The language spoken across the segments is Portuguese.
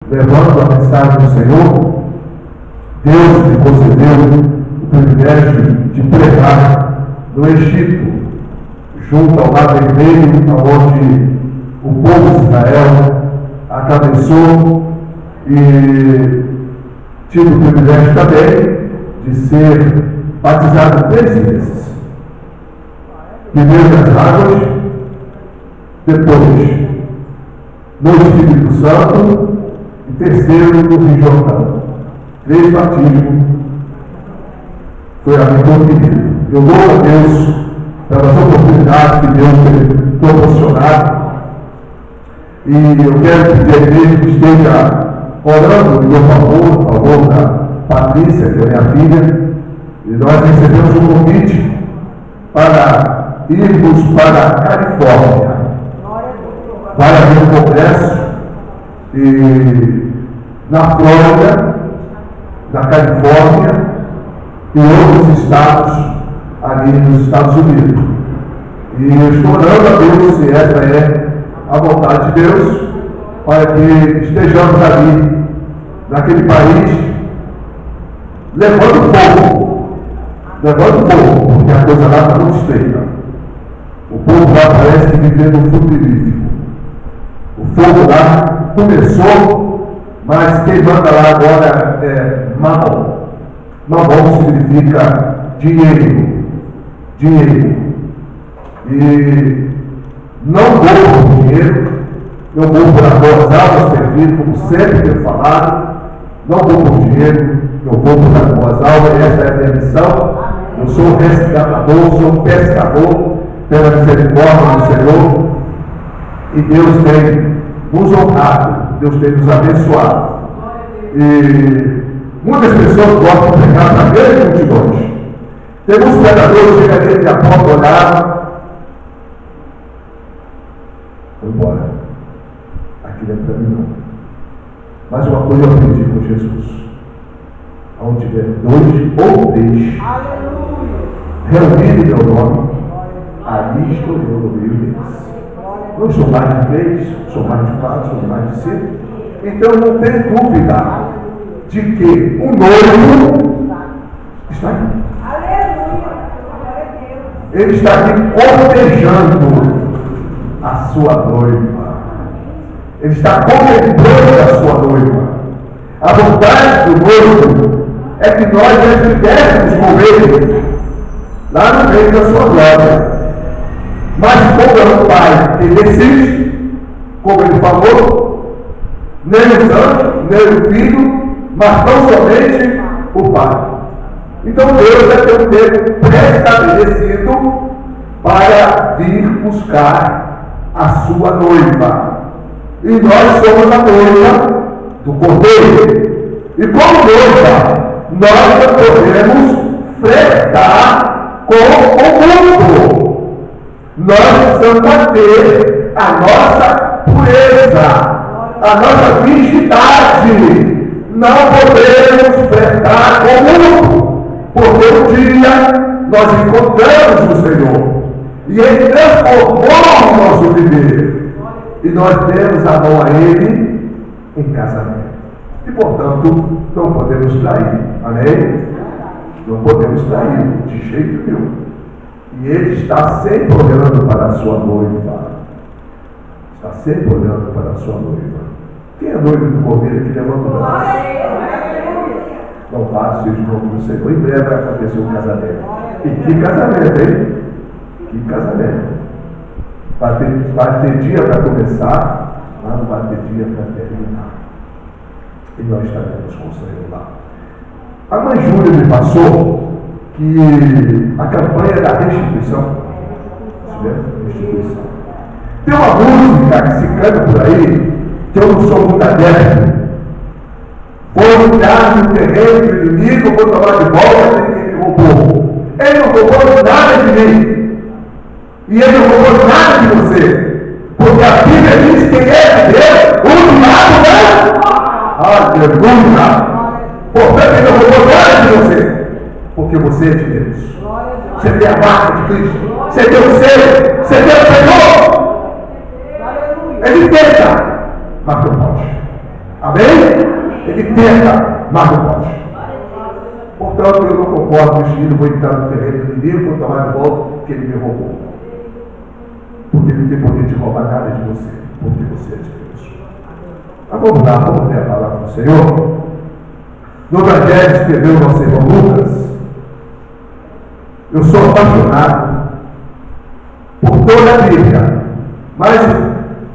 levando a mensagem do Senhor, Deus me concedeu o privilégio de pregar no Egito, junto ao Mar Vermelho, onde o povo de Israel atravessou, e tive o privilégio também de ser batizado 3 vezes. Primeiro nas águas, depois no Espírito Santo e terceiro no Rio Jordão. 3 batismos foi a minha vida. Eu louvo a Deus pelas oportunidades que Deus tem proporcionado, e eu quero pedir a igreja que esteja orando em meu favor da Patrícia, que é minha filha, e nós recebemos um convite para irmos para a Califórnia, para ver um congresso na Flórida, na Califórnia e outros estados ali nos Estados Unidos. E eu estou orando a Deus, se esta é a vontade de Deus, para que estejamos ali, naquele país, levando fogo, porque a coisa lá está muito estreita. O povo lá parece que vive no frigorífico. O fogo lá começou, mas quem manda lá agora é mamon. Mamon significa dinheiro. E não vou por dinheiro, eu vou por amor almas perdidas, como sempre tenho falado. Não vou por dinheiro, eu vou por amor almas, essa é a minha missão. Eu sou um resgatador, sou um pescador, pela misericórdia do Senhor, e Deus tem nos honrado, Deus tem nos abençoado. E muitas pessoas gostam de pregar para grandes multidões. Tem muitos pregadores que chegam dentro da porta, olharam, foi embora. Aqui não é para mim não. Mas uma coisa eu aprendi com Jesus: onde tiver 2 ou 3 reunidos em meu nome, ali estou eu no meio deles. Não sou mais de 3, sou mais de 4, sou mais de 5. Então não tem dúvida de que o noivo está aqui. Ele está aqui cortejando a sua noiva. Ele está contemplando a sua noiva. A vontade do noivo é que nós já estivéssemos com ele lá no meio da sua glória. Mas como é um Pai que decide, como ele falou, nem os anjos, nem o Filho, mas tão somente o Pai. Então Deus vai ter um tempo pré-estabelecido para vir buscar a sua noiva. E nós somos a noiva do Cordeiro. E como noiva, nós não podemos flertar com o mundo. Nós precisamos manter a nossa pureza, a nossa virgindade. Não podemos flertar com o mundo, porque um dia nós encontramos o Senhor e Ele transformou o nosso viver, e nós demos a mão a Ele em casamento. E portanto, não podemos trair. Amém? Não podemos trair de jeito nenhum. E Ele está sempre olhando para a sua noiva. Está sempre olhando para a sua noiva. Quem é noivo do Cordeiro que levanta o braço? Não passe seja o nome do Senhor. Em breve vai acontecer um casamento. E que casamento, hein? Que casamento. Vai ter dia para começar, mas não vai ter dia para terminar. E nós estaremos com o Senhor lá. A mãe Júlia me passou que a campanha da restituição. Restituição. Tem uma música que se canta por aí, que eu não sou muito adepto. Vou entrar no terreno do inimigo, vou tomar de volta aquele que me roubou. Ele não roubou nada de mim. E ele não roubou nada de você. Porque a Bíblia diz que quem é de Deus, o diabo não. Aleluia. Portanto, ele não roubou nada de você. Porque você é de Deus. Você tem a marca de Cristo. Você tem o selo. Você tem o Senhor. Ele tenta, mas não pode. Amém? Ele tenta, mas não pode. Portanto, eu não concordo que o filho vou entrar no terreno do inimigo, vou tomar de volta que ele me roubou. Porque ele não tem poder de roubar nada de você, porque você é de Deus. Mas vamos lá, vamos ler a palavra do Senhor. No Evangelho escreveu o nosso irmão Lucas. Eu sou apaixonado por toda a Bíblia, mas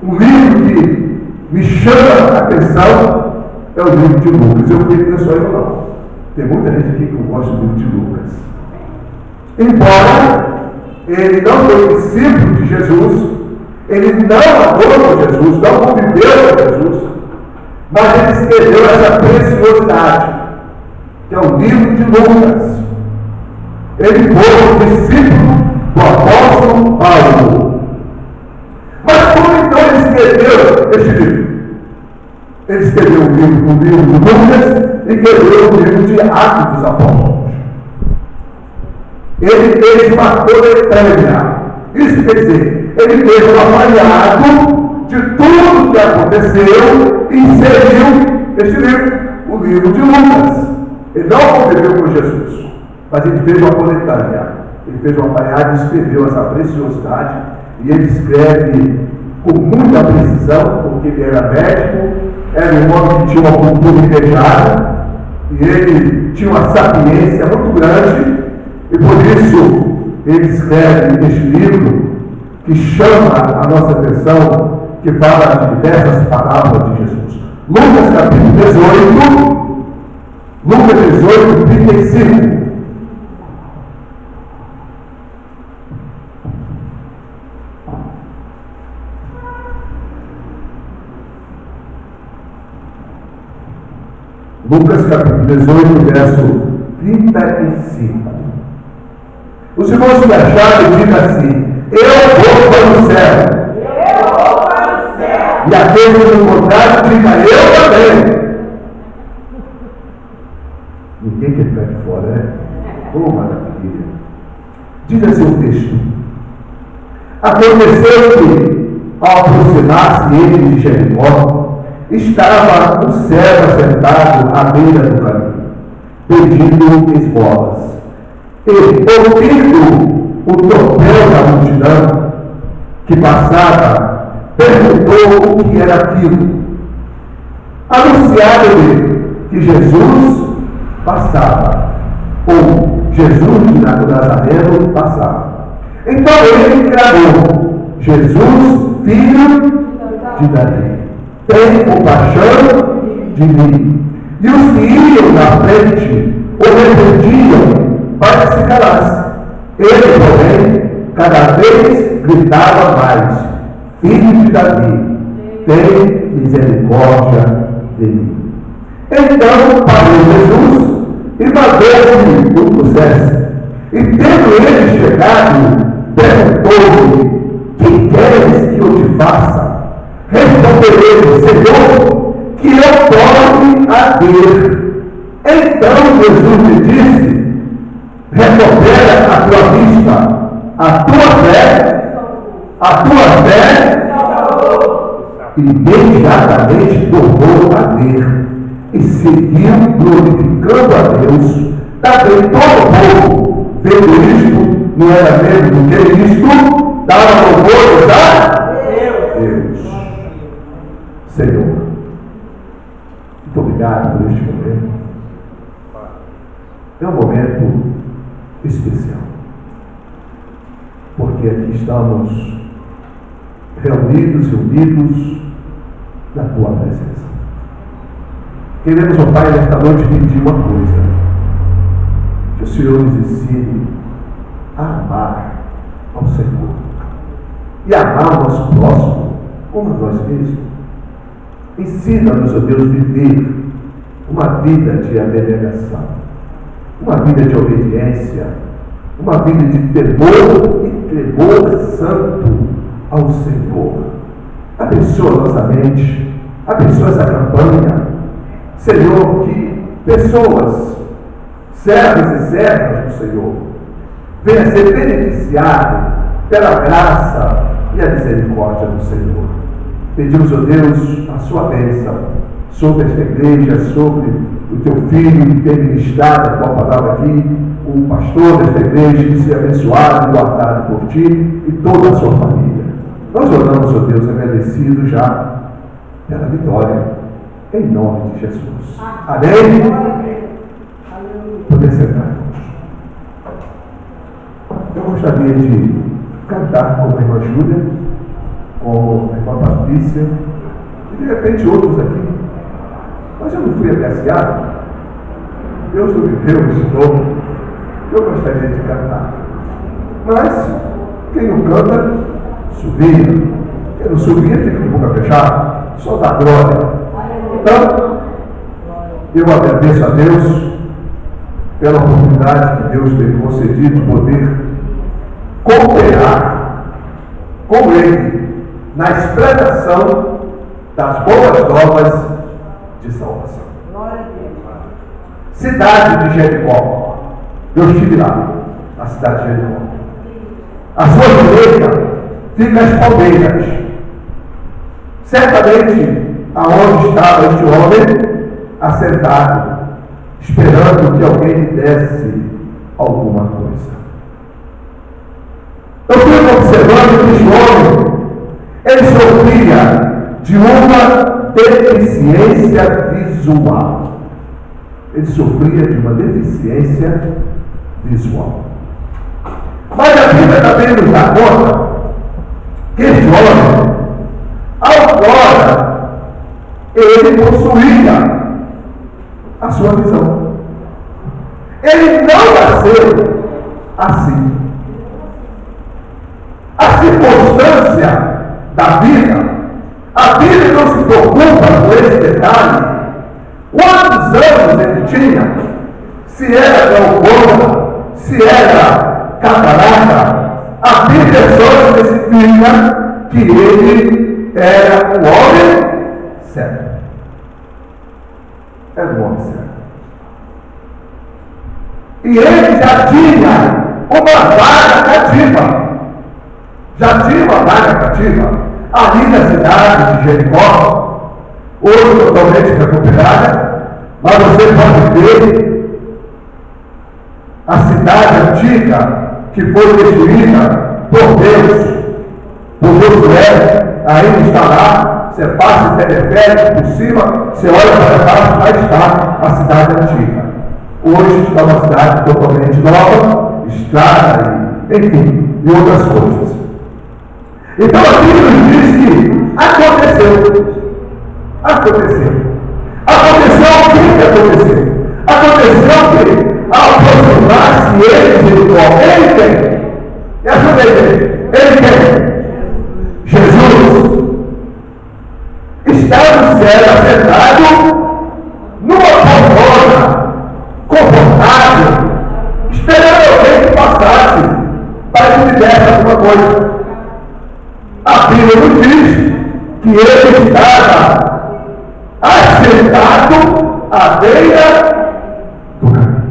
um livro que me chama a atenção é o livro de Lucas. Eu creio que não sou eu não. Tem muita gente aqui que não gosta do livro de Lucas. Embora ele não foi discípulo de Jesus, ele não adorou Jesus, não conviveu com Jesus, mas ele escreveu essa preciosidade, que é o livro de Lucas. Ele foi o discípulo do apóstolo Paulo. Mas como então ele escreveu este livro? Ele escreveu o livro de Lucas e escreveu o livro de Atos dos Apóstolos. Ele fez uma coletânea. Isso quer dizer, ele fez um apanhado de tudo que aconteceu e inseriu este livro, o livro de Lucas. Ele não conviveu com Jesus, mas ele fez uma coletânea. Ele fez um apanhado e escreveu essa preciosidade. E ele escreve com muita precisão, porque ele era médico, era um homem que tinha uma cultura invejada, e ele tinha uma sapiência muito grande, e por isso ele escreve este livro que chama a nossa atenção, que fala de diversas palavras de Jesus. Lucas capítulo 18, Lucas 18, 35. Lucas capítulo 18, verso 35. Os irmãos que acharam, digam assim: eu vou para o céu. Eu vou para o céu. E aqueles que não encontraram, digam eu também. Ninguém quer ficar de fora, né? Oh, maravilha. Diz assim o texto: aconteceu que, ao aproximar-se ele de Jericó, estava um servo assentado à beira do caminho, pedindo esmolas. E, ouvindo o tropel da multidão que passava, perguntou o que era aquilo. Anunciaram-lhe que Jesus passava, ou Jesus de Nazareno passava. Então ele clamou: Jesus, filho de Davi, tem compaixão de mim. E os que iam na frente o repreendiam para que se calasse. Ele, porém, cada vez gritava mais: filho de Davi, tem misericórdia de mim. Então parou Jesus e mandou que o pusesse. E tendo ele chegado, perguntou-lhe: que queres que eu te faça? Respondeu ele: Senhor, que eu torne a ver. Então Jesus lhe disse: recupera a tua vista, a tua fé, e imediatamente tornou a ver, e seguiu glorificando a Deus. Também todo o povo, vendo isto, não era menos do que isto, dava louvores a Deus. Senhor, muito obrigado por este momento. É um momento especial, porque aqui estamos reunidos e unidos na tua presença. Queremos, ó Pai, nesta noite pedir uma coisa: que o Senhor nos ensine a amar ao Senhor e amar o nosso próximo como a nós mesmos. Ensina-nos, ó Deus, viver uma vida de abnegação, uma vida de obediência, uma vida de temor e tremor santo ao Senhor. Abençoa nossa mente, abençoa essa campanha, Senhor, que pessoas, servos e servas do Senhor, venham ser beneficiados pela graça e a misericórdia do Senhor. Pedimos, ó Deus, a sua bênção sobre esta igreja, sobre o teu filho que tem ministrado a tua palavra aqui, o pastor desta igreja, que seja abençoado e guardado por ti e toda a sua família. Nós oramos, ó Deus, agradecidos já pela vitória, em nome de Jesus. Amém? Poder sentar. Eu gostaria de cantar como a irmã Júlia, como a irmã Patrícia, e de repente outros aqui. Mas eu não fui agraciado. Deus não me deu esse nome. Eu gostaria de cantar. Mas quem não canta, subia. Quem não subia, fica de boca fechada. Só dá glória. Então, eu agradeço a Deus pela oportunidade que Deus tem concedido de poder cooperar com Ele na explanação das boas novas de salvação. Cidade de Jericó. Eu estive lá, na cidade de Jericó. À sua direita fica as palmeiras. Certamente, aonde estava este homem, assentado, esperando que alguém lhe desse alguma coisa. Eu fui observando que este homem, ele sofria de uma deficiência visual. Ele sofria de uma deficiência visual. Mas a Bíblia também nos dá conta que este homem, agora, ele possuía a sua visão. Ele não nasceu assim. A circunstância da vida, a Bíblia não se preocupa com esse detalhe. Quantos anos ele tinha? Se era glaucoma, se era catarata, a Bíblia só especifica que ele era um homem cego. Era um homem cego. E ele já tinha uma vaga cativa. Já tinha uma vaga cativa ali na cidade de Jericó, hoje totalmente recuperada, mas você pode ver a cidade antiga que foi destruída por Deus, por Josué, ainda está lá. Você passa em teleférico por cima, você olha para baixo, lá está a cidade antiga. Hoje está uma cidade totalmente nova, estrada, enfim, e outras coisas. Então a Bíblia nos diz que aconteceu. Aconteceu o que aconteceu? Aconteceu que ao aproximar-se ele de Jericó, ele quem? Me ajuda aí, ele quem? Jesus está no céu assentado numa poltrona confortável, esperando alguém que passasse para que lhe desse alguma coisa. A Bíblia nos diz que ele estava assentado à beira do caminho.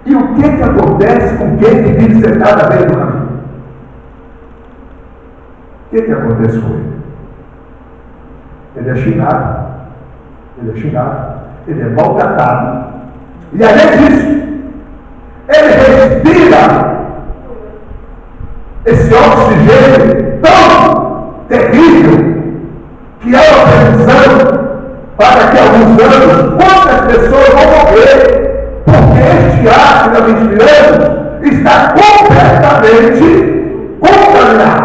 E o que acontece com quem vive sentado à beira do caminho? O que acontece com ele? Ele é xingado, ele é maltratado. E além disso, ele respira esse oxigênio tão terrível que é uma previsão para que alguns anos quantas pessoas vão morrer, porque este ar que nós respiramos está completamente contaminado.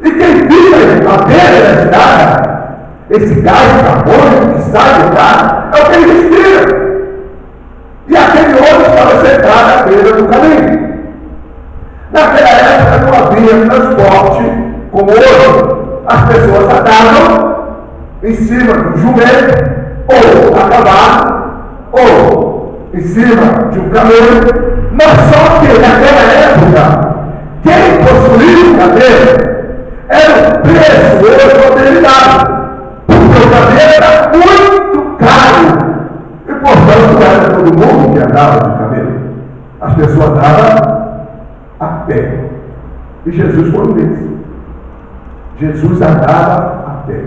E quem fica à beira da estrada, esse gás carbônico que sai do ar, é o que ele respira. E aquele homem estava sentado à beira do caminho. Naquela época não havia transporte como hoje. As pessoas andavam em cima do jumento, ou a cavalo, ou em cima de um camelo. Mas só que naquela época, quem possuía o camelo era o preço hoje modernidade, porque o camelo era muito caro. E portanto não era todo mundo que andava de camelo. As pessoas andavam a pé. E Jesus foi um deles. Jesus andava a pé.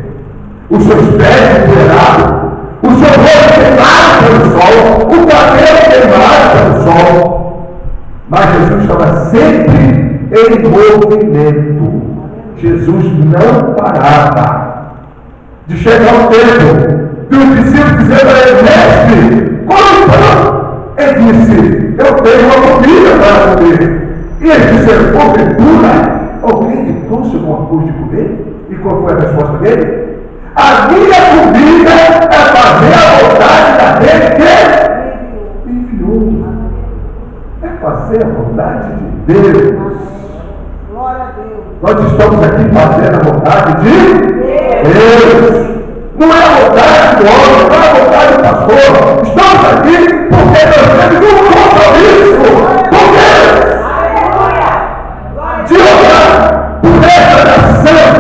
os seus pés empoeirados, o seu rosto queimado pelo sol, o cabelo queimado pelo sol. Mas Jesus estava sempre em movimento. Jesus não parava de chegar ao templo e os discípulos dizer para ele: mestre, come pão. Ele disse: eu tenho uma comida para comer. E eles disseram: porventura alguém lhe trouxe alguma coisa de comer? E qual foi a resposta dele? A minha comida é fazer a vontade daquele que me enviou. É fazer a vontade de Deus. Glória a Deus. Nós estamos aqui fazendo a vontade de Deus. Não é a vontade do homem, não é a vontade do pastor. Estamos aqui porque nós temos um compromisso com Deus. De orar por essa nação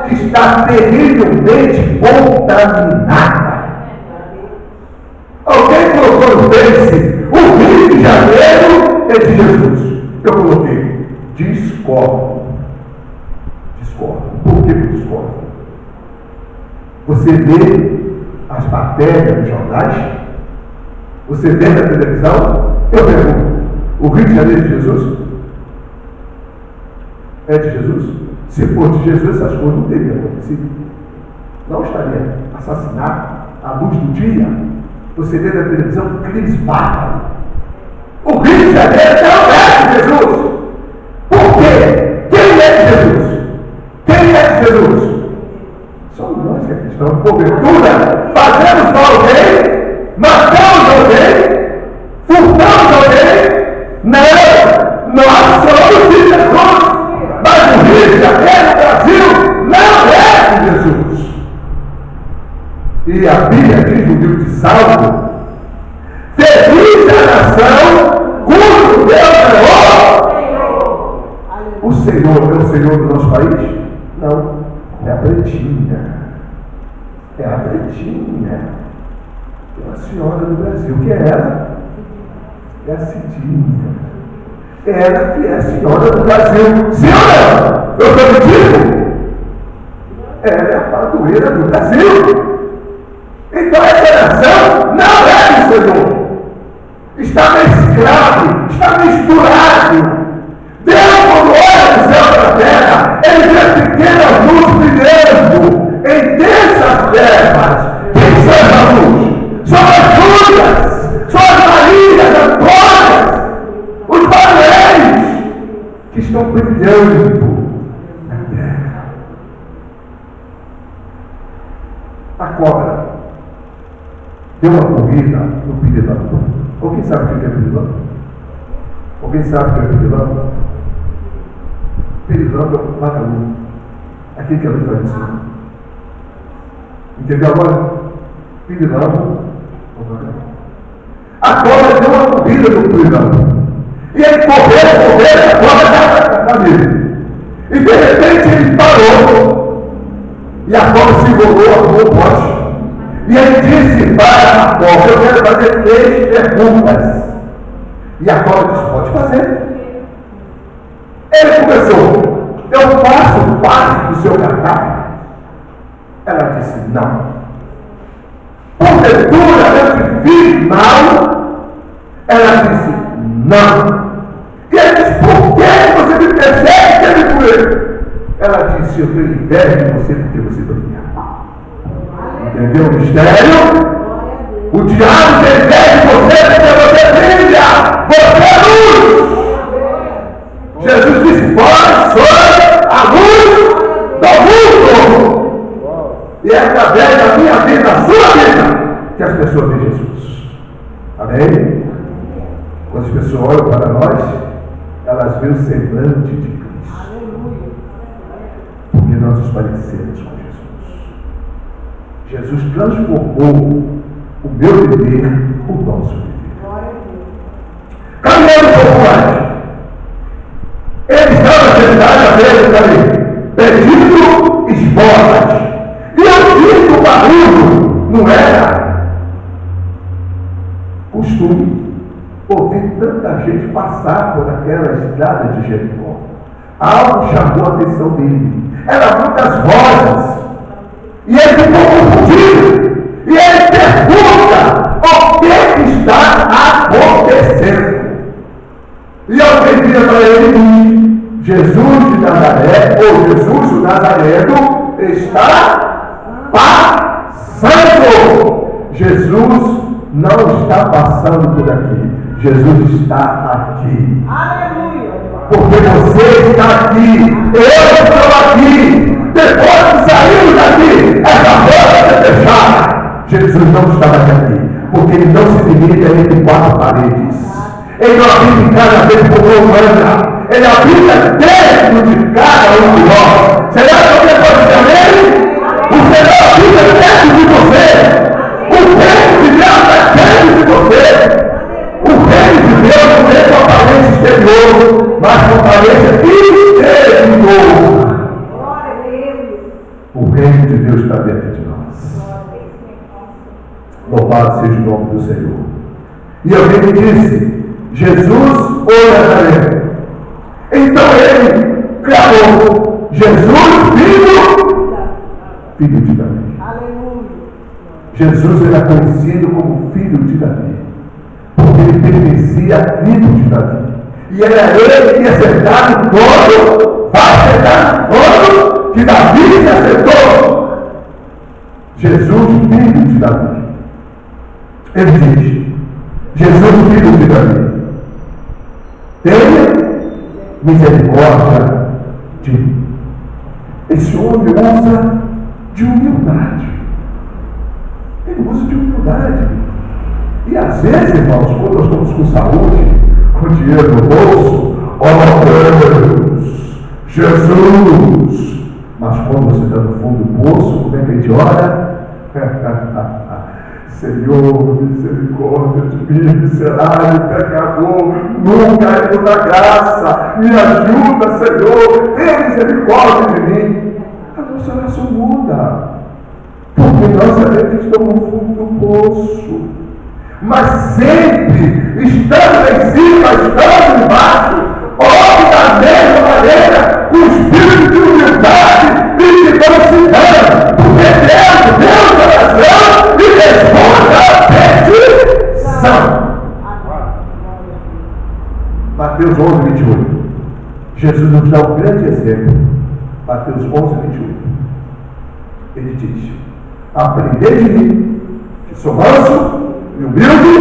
que está terrivelmente contaminada. Alguém colocou no Face o Rio de Janeiro é de Jesus. Eu coloquei: discordo. Discordo. Por que eu discordo? Você vê as matérias nos jornais? Você vê na televisão? Eu pergunto: o Rio de Janeiro é de Jesus? É de Jesus? Se for de Jesus, essas coisas não teriam acontecido. Não estaria assassinado à luz do dia. Você vê na televisão crimes bárbaros. O Rio de Janeiro não é de Jesus. Por quê? Quem é de Jesus? Quem é de Jesus? Somos nós que é cristãos. Porventura, fazemos mal alguém, matamos alguém, furtamos alguém. Não, nós somos de Jesus. Mas o Rio de Janeiro, o Brasil, não é de Jesus. E a Bíblia diz no livro de Salmo: feliz a nação cujo Deus é o Senhor. É o Senhor do nosso país? Não, é a pretinha. É a pretinha. É uma senhora do Brasil. Que é ela? É a Cidinha. Ela que é a senhora do Brasil. Sim ou não? Eu estou mentindo? Ela é a padroeira do Brasil. Então essa nação não é do Senhor. Está mesclado, está misturado. Deus, quando olha do céu para a terra, ele vê pequenas luzes brilhando em densas trevas. Quem são essas luzes? São as Júlias, são as Marias, as Antônias, os Manuéis, que estão brilhando na terra. A cobra deu uma corrida no pirilão. Alguém sabe o que é pirilão? Alguém sabe o que é pirilão? Pirilão é o vagalume. Aquele que a luz vai em cima. Entendeu agora? Pirilão é o vagalume. A cobra deu uma corrida no pirilão. E ele correu, a cobra estava nele. E de repente ele parou. E a cobra se enrolou, arrumou o poste. E ele disse para a cobra: eu quero fazer 3 perguntas. E a cobra disse: pode fazer. Ele começou: eu faço parte do seu cardápio? Ela disse: não. Porventura eu te fiz mal? Ela disse: não. E ele disse: por que você me persegue por ele? Ela disse: eu tenho inveja de você porque você dormia. Entendeu o mistério? O diabo tem inveja de você porque você brilha. Você é luz. Jesus disse: vós sois a luz do mundo. E é através da minha vida, da sua vida, que as pessoas veem Jesus. Amém? Quando as pessoas olham para nós, elas veem o semblante de Cristo. Porque nós nos parecemos com Jesus. Jesus transformou o meu viver, o nosso viver. Caminhando um pouco mais. Ele estava sentado à mesa ali, pedindo esmolas. E eu vi que o barulho não era costume ouvir tanta gente passar por aquela estrada de Jericó. Algo chamou a atenção dele. Eram muitas vozes. E ele ficou confundido. E ele pergunta: o que está acontecendo? E alguém vira para ele e diz: Jesus de Nazaré, ou Jesus o Nazareno, está passando. Jesus não está passando por aqui. Jesus está aqui. Aleluia. Porque você está aqui. Eu estou aqui. Depois que saímos daqui, essa porta é fechada. Jesus não está mais aqui. Porque ele não se limita entre quatro paredes. Ele não habita em cada vez por humana. Ele habita dentro de cada um de nós. Será que você pode dizer amém? O Senhor habita dentro de você. O reino de Deus está dentro de você. O reino de Deus não é com aparência exterior, mas com aparência interior. O reino de Deus está dentro de nós. Louvado seja o nome do Senhor. E alguém me disse: Jesus ou Nazaré? Então ele clamou: Jesus, filho de Davi. Jesus era conhecido como filho de Davi, porque ele pertencia à tribo de Davi. E era ele que ia sentar no trono, vai sentar no trono que Davi se assentou. Jesus, filho de Davi. Ele diz: Jesus, filho de Davi, tenha misericórdia de mim. Esse homem usa de humildade. Ele usa de humildade. E às vezes, irmãos, quando nós estamos com saúde, com dinheiro no bolso, Deus, Jesus. Mas quando você está no fundo do poço, como é que a gente ora? Senhor, misericórdia de mim, miserável, pecador, nunca indo na graça, me ajuda, Senhor, tenha misericórdia de mim. A nossa oração muda, porque nós sabemos que estamos no fundo do poço, mas sempre estamos em cima, estamos embaixo, ore da mesma maneira, com espírito de humildade e de mansidão, porque Deus oração e responde a petição. Mateus 11, 28. Jesus nos dá um grande exemplo. Mateus 11, 28. Ele diz: aprendei de mim, que sou manso e humilde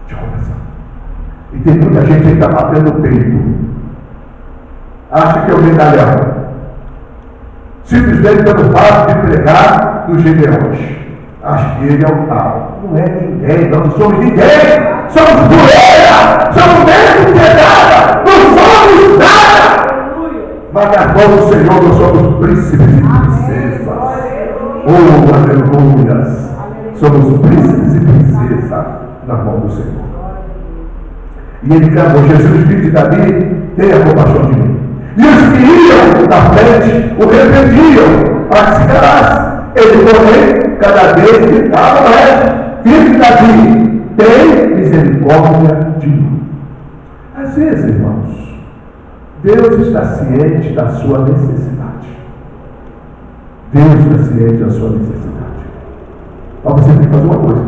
de coração. E tem muita gente que está batendo o peito, acha que é o medalhão, simplesmente pelo fato de pregar nos Gedeões. Acho que ele é o tal. Não é ninguém, nós não somos ninguém. Somos poeira, somos menos de nada, não somos nada. Mas na mão do Senhor nós somos príncipes e princesas. Oh, aleluias. Somos príncipes e princesas na mão do Senhor. E ele clamou: Jesus, filho de Davi, tenha compaixão de mim. E os que iam na frente o repreendiam para que se calasse. Ele, porém, cada vez gritava mais: filho de Davi, tem misericórdia de mim. Às vezes, irmãos, Deus está ciente da sua necessidade. Deus está ciente da sua necessidade. Mas você tem que fazer uma coisa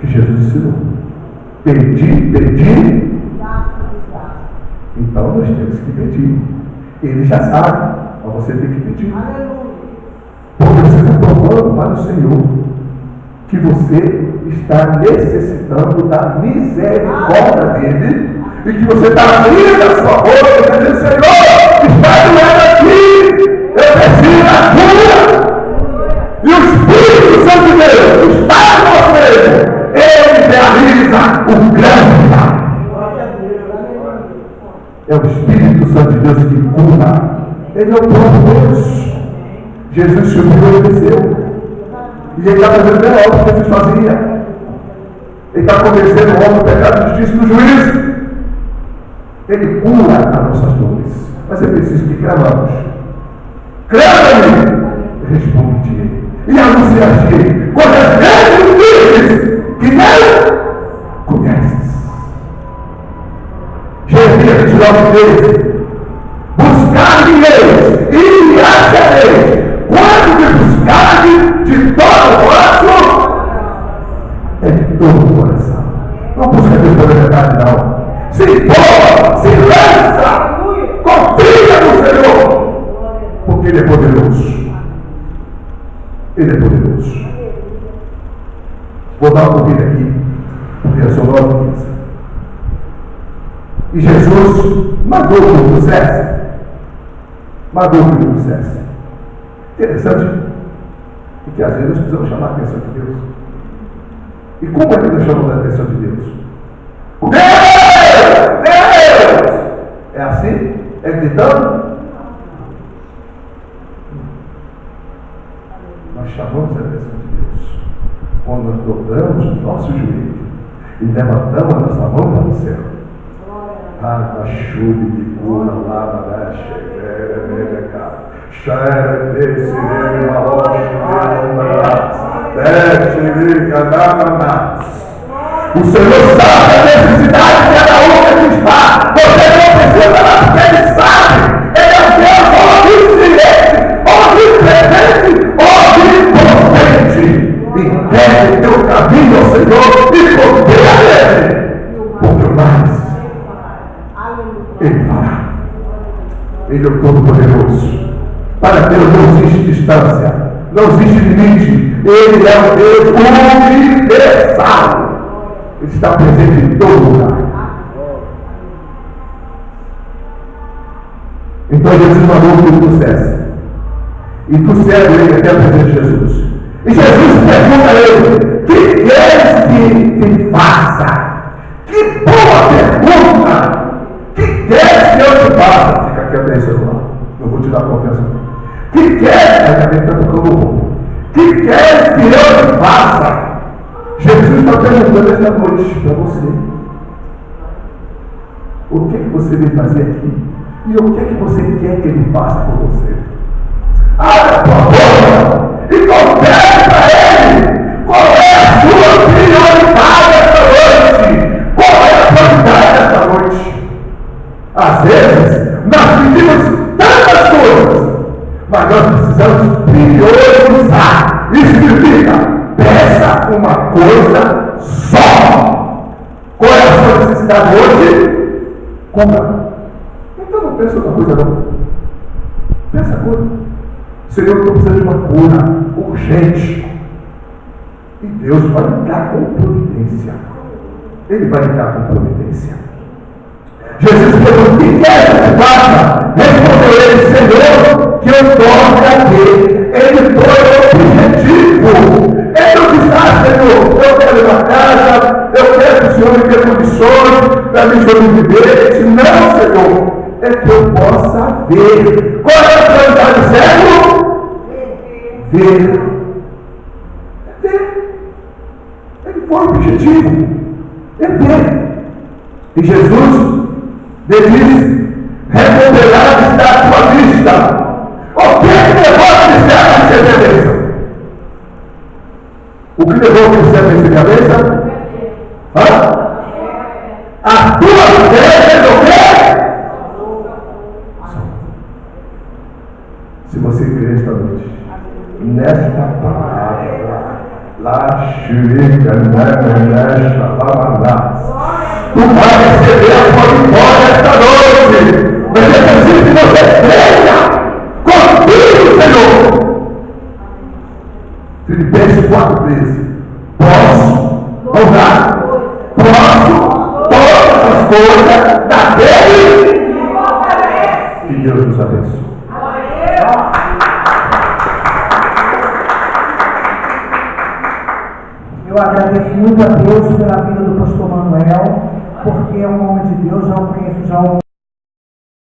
que Jesus ensinou: pedir. Então nós temos que pedir. Ele já sabe, mas você tem que pedir. Porque você está provando para o Senhor que você está necessitando da misericórdia dele, e que você está abrindo a sua boca e dizendo: Senhor, está doendo aqui, eu preciso da cura. E o Espírito Santo de Deus está com você, ele realiza o grande milagre. É o Espírito Santo de Deus que cura. Ele é o próprio Deus. Jesus subiu e desceu. E ele está fazendo bem algo que Jesus fazia. Ele está convencendo o homem do pecado, justiça e do juízo. Ele cura as nossas dores. Mas é preciso que clamamos. Clama-me, responde-te, e anunciar-te coisas grandes e firmes que não conheces. Jeremias 29, 13. Buscar-me eles e me acharei. Ele é poderoso. Ele é poderoso. Vou dar uma corrida aqui, porque são 9h15. E Jesus mandou que o trouxesse. Mandou que o trouxesse. Interessante, porque às vezes nós precisamos chamar a atenção de Deus. E como é que nós chamamos a atenção de Deus? Deus! Deus! É assim? É gritando? Nós chamamos a atenção de Deus quando nós dobramos o nosso joelho e levantamos a nossa mão para o céu. Ah, chuva de cura lá, né? Cheguei, cara. O Senhor sabe a necessidade de cada um que aqui está. Você não precisa mais, porque Ele sabe. Ele é Deus onisciente, onipresente, onipotente. Entregue teu caminho ao Senhor e confia nele. Porque mais Ele fará. Ele é o Todo-Poderoso. Para Deus não existe distância, não existe limite. Ele é o Deus universal. Ele está presente em todo lugar. Então Jesus mandou que ele trouxesse. E trouxeram ele até a presença de Jesus. E Jesus pergunta a ele: que queres que te faça? Que boa pergunta! Que queres que eu te faça? Fica quieto aí, celular. Eu vou te dar confiança. Que queres? A cabeça está tocando o roubo. Que queres que eu te faça? Jesus está perguntando esta noite para você: o que é que você veio fazer aqui? E o que é que você quer que ele faça por você? Abre a tua boca e confere para ele qual é a sua prioridade esta noite. Qual é a prioridade esta noite? Às vezes, nós pedimos tantas coisas, mas nós precisamos priorizar. Isso significa: peça uma coisa só. Qual é a sua necessidade hoje? Compra. Então não pensa outra coisa não. Pensa a cura. Senhor, eu estou precisando de uma cura urgente. E Deus vai entrar com providência. Ele vai entrar com providência. Jesus perguntou: o que quer que eu faça? Respondeu ele: Senhor, que eu torne a ver. Ele foi o objetivo. Ele não disse: ah, Senhor, eu quero uma casa, eu quero que o Senhor me dê condições para me sobreviver. Ele disse: não, Senhor, é que eu possa ver. Qual é a prioridade, certo? Ver. É ver. Ele foi o objetivo. É ver. E Jesus disse: remodelar está à tua vista. O que levou a Cristiano a receber a bênção? O que levou a Cristiano a receber a bênção? A tua fé resolveu? Se você crer esta noite, nesta palavra, lá chega, tu vai receber a tua vitória esta noite. Mas é preciso que você creia. Confie, Senhor. Filipenses 4:13. Posso todas as coisas daquele que Deus nos abençoe. Eu agradeço muito a Deus pela vida do pastor Manuel, porque é um homem de Deus, já o conheço já há